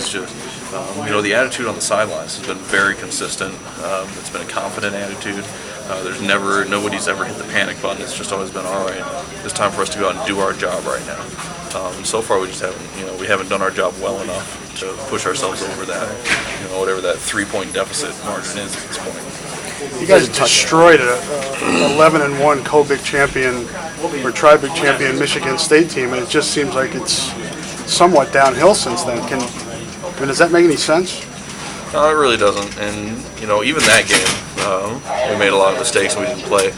is just, the attitude on the sidelines has been very consistent. It's been a confident attitude. Nobody's ever hit the panic button. It's just always been, all right, it's time for us to go out and do our job right now. And so far we just haven't done our job well enough to push ourselves over that, whatever that 3-point deficit margin is at this point. You guys destroyed an 11-1 co-big champion or tri-big champion Michigan State team, and it just seems like it's somewhat downhill since then. Does that make any sense? No, it really doesn't. And even that game, we made a lot of mistakes. We didn't play,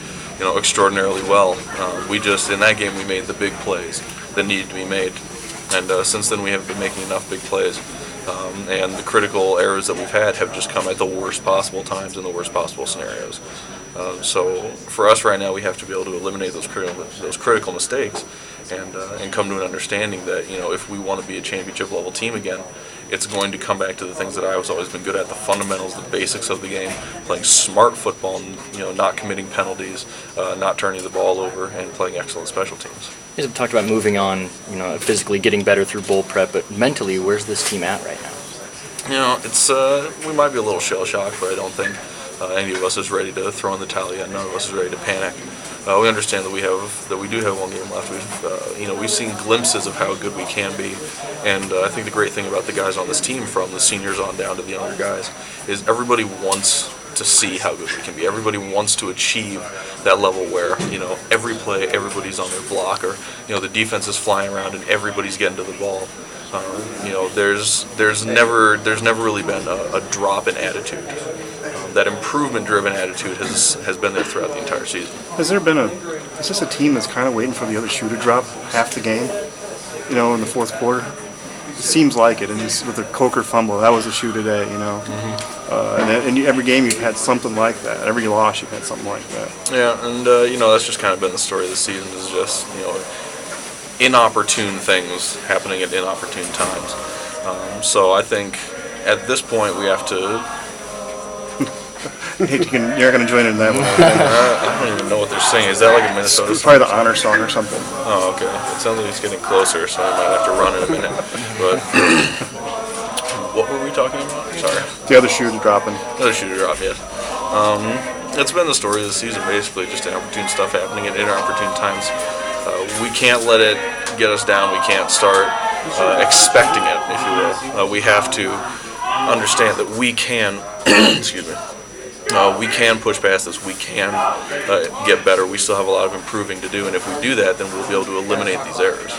extraordinarily well. In that game we made the big plays that needed to be made, and since then we haven't been making enough big plays. And the critical errors that we've had have just come at the worst possible times in the worst possible scenarios. So for us right now, we have to be able to eliminate those critical mistakes and come to an understanding that if we want to be a championship level team again, it's going to come back to the things that Iowa's always been good at: the fundamentals, the basics of the game, playing smart football, and not committing penalties, not turning the ball over, and playing excellent special teams. You guys have talked about moving on, physically getting better through bowl prep, but mentally, where's this team at right now? It's we might be a little shell-shocked, but I don't think any of us is ready to throw in the towel yet. None of us is ready to panic. We understand that we do have one game left. We've seen glimpses of how good we can be, and I think the great thing about the guys on this team, from the seniors on down to the younger guys, is everybody wants to see how good we can be. Everybody wants to achieve that level where every play, everybody's on their block, or the defense is flying around and everybody's getting to the ball. There's never really been a drop in attitude. That improvement-driven attitude has been there throughout the entire season. Is this a team that's kind of waiting for the other shoe to drop half the game, in the fourth quarter? It seems like it, and with the Coker fumble, that was a shoe today, and every game you've had something like that. Every loss you've had something like that. Yeah, and that's just kind of been the story of the season, is just inopportune things happening at inopportune times. So I think at this point we have to. You're going to join in that one. I don't even know what they're singing. Is that like a Minnesota song? It's probably the honor song or something. Oh, okay. It sounds like it's getting closer, so I might have to run in a minute. But what were we talking about? Sorry. The other shoe dropping. The other shoe to drop, yes. It's been the story of the season, basically, just inopportune stuff happening at inopportune times. We can't let it get us down. We can't start expecting it, if you will. We have to understand that we can, excuse me, we can push past this. We can get better. We still have a lot of improving to do, and if we do that, then we'll be able to eliminate these errors.